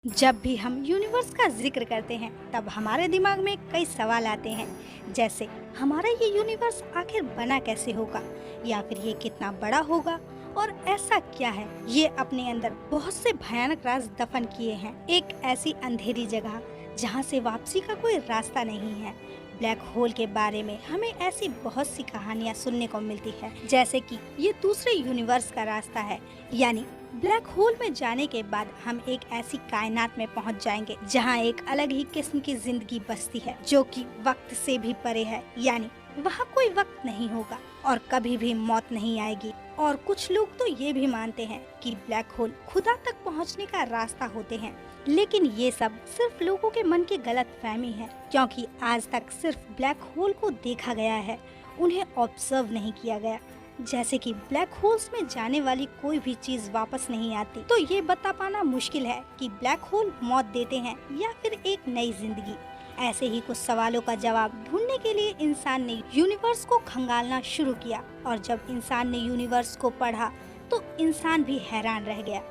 जब भी हम यूनिवर्स का जिक्र करते हैं तब हमारे दिमाग में कई सवाल आते हैं। जैसे हमारा ये यूनिवर्स आखिर बना कैसे होगा, या फिर ये कितना बड़ा होगा, और ऐसा क्या है ये अपने अंदर बहुत से भयानक राज दफन किए हैं। एक ऐसी अंधेरी जगह जहाँ से वापसी का कोई रास्ता नहीं है। ब्लैक होल के बारे में हमें ऐसी बहुत सी कहानियाँ सुनने को मिलती है, जैसे कि ये दूसरे यूनिवर्स का रास्ता है। यानी ब्लैक होल में जाने के बाद हम एक ऐसी कायनात में पहुंच जाएंगे जहां एक अलग ही किस्म की जिंदगी बसती है, जो कि वक्त से भी परे है। यानी वहां कोई वक्त नहीं होगा और कभी भी मौत नहीं आएगी। और कुछ लोग तो ये भी मानते हैं कि ब्लैक होल खुदा तक पहुंचने का रास्ता होते हैं। लेकिन ये सब सिर्फ लोगों के मन की गलत फहमी है, क्योंकि आज तक सिर्फ ब्लैक होल को देखा गया है, उन्हें ऑब्जर्व नहीं किया गया। जैसे कि ब्लैक होल्स में जाने वाली कोई भी चीज वापस नहीं आती, तो ये बता पाना मुश्किल है कि ब्लैक होल मौत देते हैं या फिर एक नई जिंदगी। ऐसे ही कुछ सवालों का जवाब ढूंढने के लिए इंसान ने यूनिवर्स को खंगालना शुरू किया, और जब इंसान ने यूनिवर्स को पढ़ा तो इंसान भी हैरान रह गया।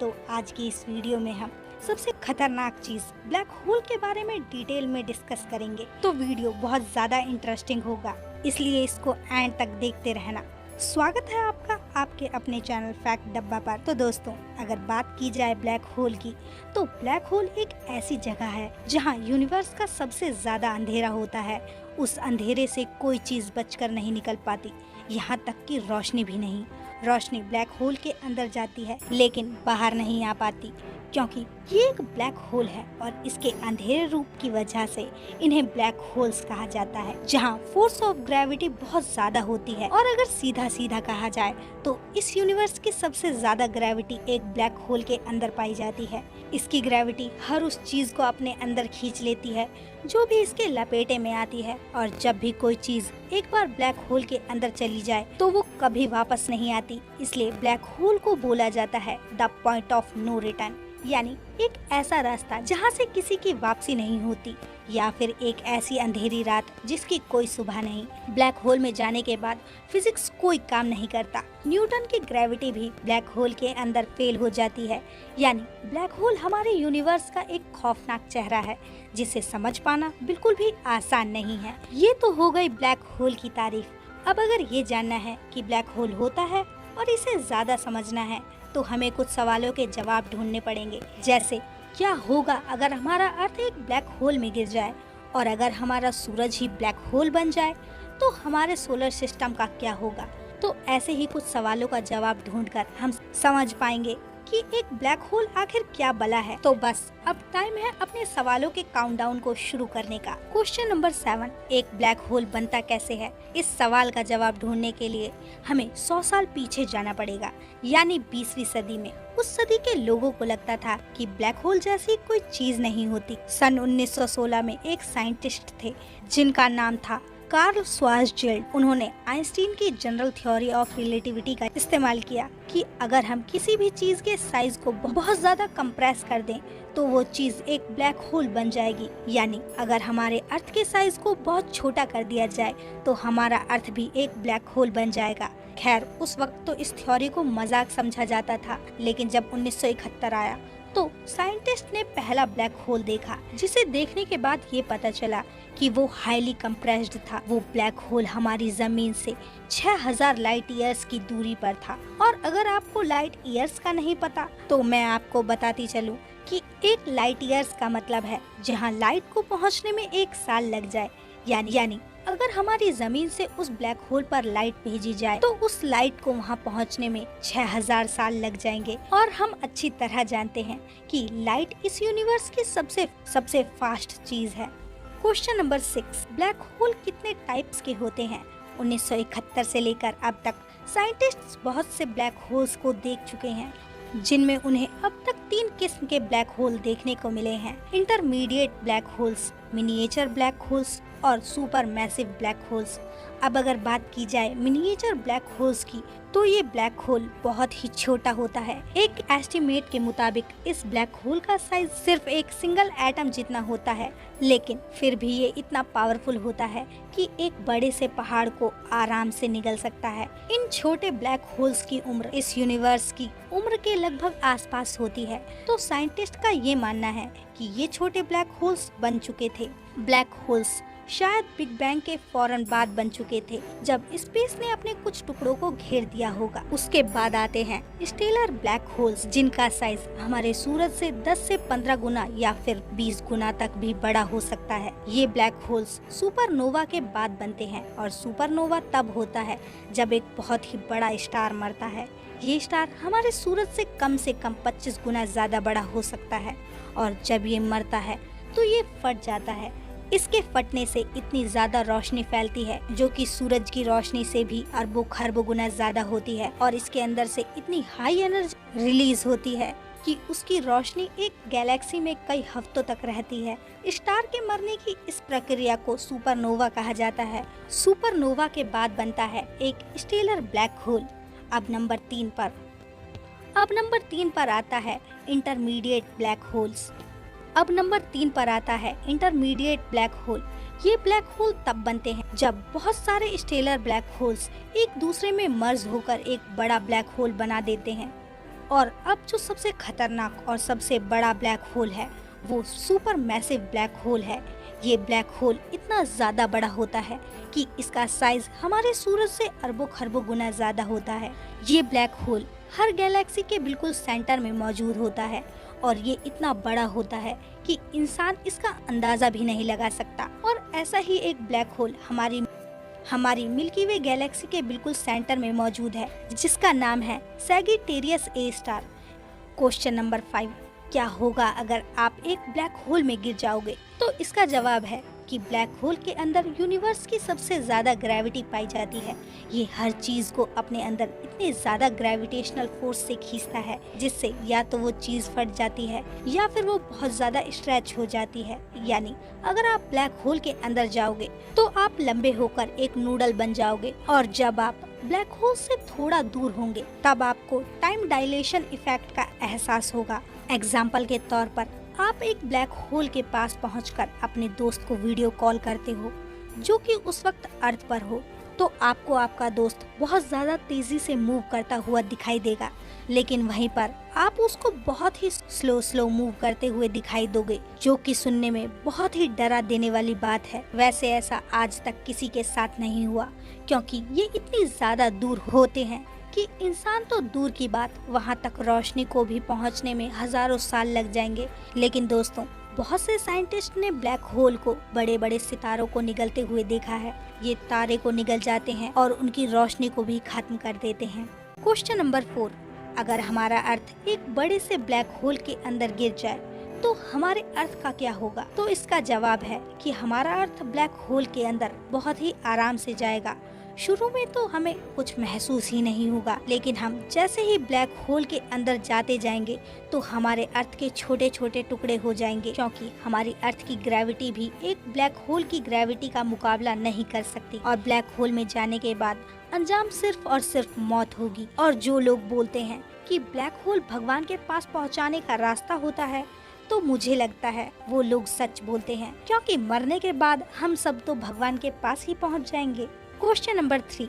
तो आज की इस वीडियो में हम सबसे खतरनाक चीज ब्लैक होल के बारे में डिटेल में डिस्कस करेंगे। तो वीडियो बहुत ज्यादा इंटरेस्टिंग होगा, इसलिए इसको एंड तक देखते रहना। स्वागत है आपका आपके अपने चैनल फैक्ट डब्बा पर। तो दोस्तों, अगर बात की जाए ब्लैक होल की, तो ब्लैक होल एक ऐसी जगह है जहां यूनिवर्स का सबसे ज्यादा अंधेरा होता है। उस अंधेरे से कोई चीज बचकर नहीं निकल पाती, यहाँ तक कि रोशनी भी नहीं। रोशनी ब्लैक होल के अंदर जाती है लेकिन बाहर नहीं आ पाती, क्योंकि ये एक ब्लैक होल है और इसके अंधेरे रूप की वजह से इन्हें ब्लैक होल्स कहा जाता है, जहाँ फोर्स ऑफ ग्रेविटी बहुत ज्यादा होती है। और अगर सीधा सीधा कहा जाए तो इस यूनिवर्स की सबसे ज्यादा ग्रेविटी एक ब्लैक होल के अंदर पाई जाती है। इसकी ग्रेविटी हर उस चीज को अपने अंदर खींच लेती है जो भी इसके लपेटे में आती है, और जब भी कोई चीज एक बार ब्लैक होल के अंदर चली जाए तो वो कभी वापस नहीं आती। इसलिए ब्लैक होल को बोला जाता है the point of no return, यानी एक ऐसा रास्ता जहाँ से किसी की वापसी नहीं होती, या फिर एक ऐसी अंधेरी रात जिसकी कोई सुबह नहीं। ब्लैक होल में जाने के बाद फिजिक्स कोई काम नहीं करता। न्यूटन की ग्रेविटी भी ब्लैक होल के अंदर फेल हो जाती है। यानी ब्लैक होल हमारे यूनिवर्स का एक खौफनाक चेहरा है, जिसे समझ पाना बिल्कुल भी आसान नहीं है। ये तो हो गई ब्लैक होल की तारीफ। अब अगर ये जानना है कि ब्लैक होल होता है और इसे ज्यादा समझना है, तो हमें कुछ सवालों के जवाब ढूंढने पड़ेंगे। जैसे, क्या होगा अगर हमारा अर्थ एक ब्लैक होल में गिर जाए, और अगर हमारा सूरज ही ब्लैक होल बन जाए तो हमारे सोलर सिस्टम का क्या होगा। तो ऐसे ही कुछ सवालों का जवाब ढूंढकर हम समझ पाएंगे कि एक ब्लैक होल आखिर क्या बला है। तो बस अब टाइम है अपने सवालों के काउंटडाउन को शुरू करने का। क्वेश्चन नंबर 7, एक ब्लैक होल बनता कैसे है? इस सवाल का जवाब ढूंढने के लिए हमें 100 साल पीछे जाना पड़ेगा, यानी 20वीं सदी में। उस सदी के लोगों को लगता था कि ब्लैक होल जैसी कोई चीज नहीं होती। सन 1916 में एक साइंटिस्ट थे जिनका नाम था कार्ल श्वार्ज़चिल्ड। उन्होंने आइंस्टीन की जनरल थ्योरी ऑफ रिलेटिविटी का इस्तेमाल किया कि अगर हम किसी भी चीज के साइज को बहुत ज्यादा कंप्रेस कर दें तो वो चीज एक ब्लैक होल बन जाएगी। यानी अगर हमारे अर्थ के साइज को बहुत छोटा कर दिया जाए तो हमारा अर्थ भी एक ब्लैक होल बन जाएगा। खैर, उस वक्त तो इस थ्योरी को मजाक समझा जाता था, लेकिन जब 1971 आया तो साइंटिस्ट ने पहला ब्लैक होल देखा, जिसे देखने के बाद ये पता चला कि वो हाईली कंप्रेस्ड था। वो ब्लैक होल हमारी जमीन से 6000 लाइट ईयर्स की दूरी पर था। और अगर आपको लाइट ईयर्स का नहीं पता तो मैं आपको बताती चलूं कि एक लाइट ईयर्स का मतलब है जहां लाइट को पहुंचने में 1 साल लग जाए। यानी अगर हमारी जमीन से उस ब्लैक होल पर लाइट भेजी जाए तो उस लाइट को वहां पहुंचने में 6000 साल लग जाएंगे। और हम अच्छी तरह जानते हैं कि लाइट इस यूनिवर्स की सबसे फास्ट चीज है। क्वेश्चन नंबर 6, ब्लैक होल कितने टाइप्स के होते हैं? 1971 से लेकर अब तक साइंटिस्ट्स बहुत से ब्लैक होल्स को देख चुके हैं, जिनमें उन्हें अब तक 3 किस्म के ब्लैक होल देखने को मिले हैं: intermediate black holes, miniature black holes और सुपर मैसिव ब्लैक होल्स। अब अगर बात की जाए मिनिएचर ब्लैक होल्स की, तो ये ब्लैक होल बहुत ही छोटा होता है। एक एस्टिमेट के मुताबिक इस ब्लैक होल का साइज सिर्फ एक सिंगल एटम जितना होता है, लेकिन फिर भी ये इतना पावरफुल होता है कि एक बड़े से पहाड़ को आराम से निगल सकता है। इन छोटे ब्लैक होल्स की उम्र इस यूनिवर्स की उम्र के लगभग आसपास होती है। तो साइंटिस्ट का ये मानना है कि ये छोटे ब्लैक होल्स बन चुके थे। ब्लैक होल्स शायद बिग बैंग के फौरन बाद बन चुके थे, जब स्पेस ने अपने कुछ टुकड़ों को घेर दिया होगा। उसके बाद आते हैं स्टेलर ब्लैक होल्स, जिनका साइज हमारे सूरज से 10 से 15 गुना या फिर 20 गुना तक भी बड़ा हो सकता है। ये ब्लैक होल्स सुपरनोवा के बाद बनते हैं, और सुपरनोवा तब होता है जब एक बहुत ही बड़ा स्टार मरता है। ये स्टार हमारे सूरज से कम 25 गुना ज्यादा बड़ा हो सकता है, और जब ये मरता है तो ये फट जाता है। इसके फटने से इतनी ज्यादा रोशनी फैलती है, जो कि सूरज की रोशनी से भी अरबों खरबों गुना ज्यादा होती है, और इसके अंदर से इतनी हाई एनर्जी रिलीज होती है कि उसकी रोशनी एक गैलेक्सी में कई हफ्तों तक रहती है। स्टार के मरने की इस प्रक्रिया को सुपरनोवा कहा जाता है। सुपरनोवा के बाद बनता है एक स्टेलर ब्लैक होल। अब नंबर 3 पर आता है इंटरमीडिएट ब्लैक होल्स। अब नंबर 3 पर आता है इंटरमीडिएट ब्लैक होल। ये ब्लैक होल तब बनते हैं जब बहुत सारे स्टेलर ब्लैक होल्स एक दूसरे में मर्ज होकर एक बड़ा ब्लैक होल बना देते हैं। और अब जो सबसे खतरनाक और सबसे बड़ा ब्लैक होल है, वो सुपर मैसिव ब्लैक होल है। ये ब्लैक होल इतना ज्यादा बड़ा होता है कि इसका साइज हमारे सूरज से अरबों खरबों गुना ज्यादा होता है। ये ब्लैक होल हर गैलेक्सी के बिल्कुल सेंटर में मौजूद होता है, और ये इतना बड़ा होता है कि इंसान इसका अंदाजा भी नहीं लगा सकता। और ऐसा ही एक ब्लैक होल हमारी मिल्की वे गैलेक्सी के बिल्कुल सेंटर में मौजूद है, जिसका नाम है Sagittarius A star. Question number 5, क्या होगा अगर आप एक ब्लैक होल में गिर जाओगे? तो इसका जवाब है कि ब्लैक होल के अंदर यूनिवर्स की सबसे ज्यादा ग्रेविटी पाई जाती है। ये हर चीज को अपने अंदर इतने ज्यादा ग्रेविटेशनल फोर्स से खींचता है, जिससे या तो वो चीज फट जाती है या फिर वो बहुत ज्यादा स्ट्रेच हो जाती है। यानी अगर आप ब्लैक होल के अंदर जाओगे तो आप लंबे होकर एक नूडल बन जाओगे, और जब आप ब्लैक होल से थोड़ा दूर होंगे तब आपको टाइम डायलेशन इफेक्ट का एहसास होगा। एग्जाम्पल के तौर पर आप एक ब्लैक होल के पास पहुंचकर अपने दोस्त को वीडियो कॉल करते हो, जो कि उस वक्त अर्थ पर हो, तो आपको आपका दोस्त बहुत ज्यादा तेजी से मूव करता हुआ दिखाई देगा, लेकिन वहीं पर आप उसको बहुत ही स्लो मूव करते हुए दिखाई दोगे, जो कि सुनने में बहुत ही डरा देने वाली बात है। वैसे ऐसा आज तक किसी के साथ नहीं हुआ, क्योंकि ये इतनी ज्यादा दूर होते हैं कि इंसान तो दूर की बात, वहाँ तक रोशनी को भी पहुँचने में हजारों साल लग जाएंगे। लेकिन दोस्तों, बहुत से साइंटिस्ट ने ब्लैक होल को बड़े बड़े सितारों को निगलते हुए देखा है। ये तारे को निगल जाते हैं और उनकी रोशनी को भी खत्म कर देते हैं। क्वेश्चन नंबर 4, अगर हमारा अर्थ एक बड़े से ब्लैक होल के अंदर गिर जाए तो हमारे अर्थ का क्या होगा? तो इसका जवाब है कि हमारा अर्थ ब्लैक होल के अंदर बहुत ही आराम से जाएगा। शुरू में तो हमें कुछ महसूस ही नहीं होगा, लेकिन हम जैसे ही ब्लैक होल के अंदर जाते जाएंगे तो हमारे अर्थ के छोटे छोटे टुकड़े हो जाएंगे, क्योंकि हमारी अर्थ की ग्रेविटी भी एक ब्लैक होल की ग्रेविटी का मुकाबला नहीं कर सकती। और ब्लैक होल में जाने के बाद अंजाम सिर्फ और सिर्फ मौत होगी। और जो लोग बोलते हैं कि ब्लैक होल भगवान के पास पहुँचाने का रास्ता होता है, तो मुझे लगता है वो लोग सच बोलते हैं, क्योंकि मरने के बाद हम सब तो भगवान के पास ही पहुँच जाएंगे। क्वेश्चन नंबर 3,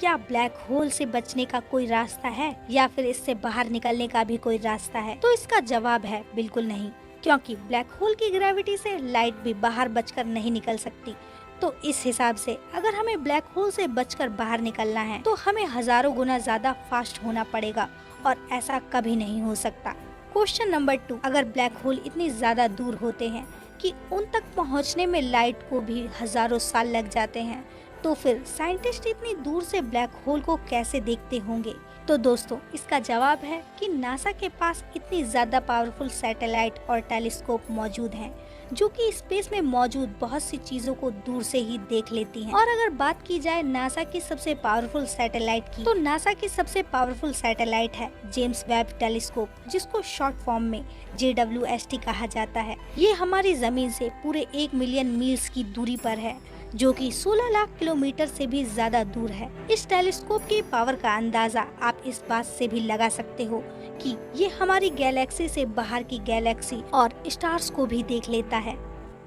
क्या ब्लैक होल से बचने का कोई रास्ता है, या फिर इससे बाहर निकलने का भी कोई रास्ता है? तो इसका जवाब है बिल्कुल नहीं, क्योंकि ब्लैक होल की ग्रेविटी से लाइट भी बाहर बचकर नहीं निकल सकती। तो इस हिसाब से अगर हमें ब्लैक होल से बचकर बाहर निकलना है तो हमें हजारों गुना ज्यादा फास्ट होना पड़ेगा, और ऐसा कभी नहीं हो सकता। क्वेश्चन नंबर 2, अगर ब्लैक होल इतनी ज्यादा दूर होते हैं कि उन तक पहुंचने में लाइट को भी हजारों साल लग जाते हैं, तो फिर साइंटिस्ट इतनी दूर से ब्लैक होल को कैसे देखते होंगे? तो दोस्तों, इसका जवाब है कि नासा के पास इतनी ज्यादा पावरफुल सैटेलाइट और टेलीस्कोप मौजूद हैं, जो कि स्पेस में मौजूद बहुत सी चीजों को दूर से ही देख लेती हैं। और अगर बात की जाए नासा की सबसे पावरफुल सैटेलाइट की, तो नासा की सबसे पावरफुल सैटेलाइट है जेम्स वेब टेलीस्कोप, जिसको शॉर्ट फॉर्म में JWST कहा जाता है। ये हमारी जमीन से पूरे 1 मिलियन मील्स की दूरी पर है, जो कि 16 लाख किलोमीटर से भी ज्यादा दूर है। इस टेलीस्कोप की पावर का अंदाजा आप इस बात से भी लगा सकते हो कि ये हमारी गैलेक्सी से बाहर की गैलेक्सी और स्टार्स को भी देख लेता है।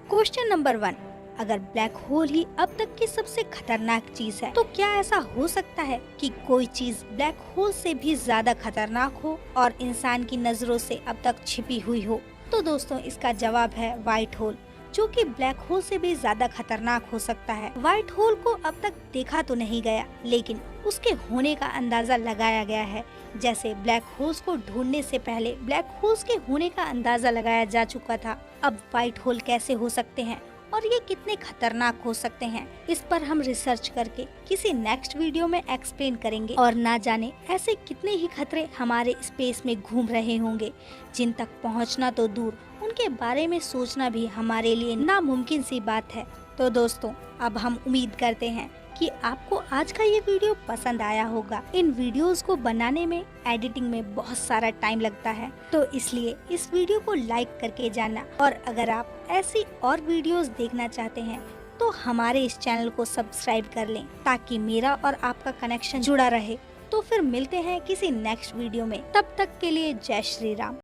क्वेश्चन नंबर 1, अगर ब्लैक होल ही अब तक की सबसे खतरनाक चीज है, तो क्या ऐसा हो सकता है कि कोई चीज ब्लैक होल से भी ज्यादा खतरनाक हो और इंसान की नजरों से अब तक छिपी हुई हो? तो दोस्तों, इसका जवाब है व्हाइट होल, जो कि ब्लैक होल से भी ज्यादा खतरनाक हो सकता है। व्हाइट होल को अब तक देखा तो नहीं गया, लेकिन उसके होने का अंदाजा लगाया गया है। जैसे ब्लैक होल्स को ढूंढने से पहले ब्लैक होल्स के होने का अंदाजा लगाया जा चुका था, अब व्हाइट होल कैसे हो सकते हैं और ये कितने खतरनाक हो सकते हैं, इस पर हम रिसर्च करके किसी नेक्स्ट वीडियो में एक्सप्लेन करेंगे। और ना जाने ऐसे कितने ही खतरे हमारे स्पेस में घूम रहे होंगे, जिन तक पहुंचना तो दूर, उनके बारे में सोचना भी हमारे लिए नामुमकिन सी बात है। तो दोस्तों, अब हम उम्मीद करते हैं कि आपको आज का ये वीडियो पसंद आया होगा। इन वीडियोस को बनाने में, एडिटिंग में बहुत सारा टाइम लगता है, तो इसलिए इस वीडियो को लाइक करके जाना। और अगर आप ऐसी और वीडियोस देखना चाहते हैं तो हमारे इस चैनल को सब्सक्राइब कर लें, ताकि मेरा और आपका कनेक्शन जुड़ा रहे। तो फिर मिलते हैं किसी नेक्स्ट वीडियो में, तब तक के लिए जय श्री राम।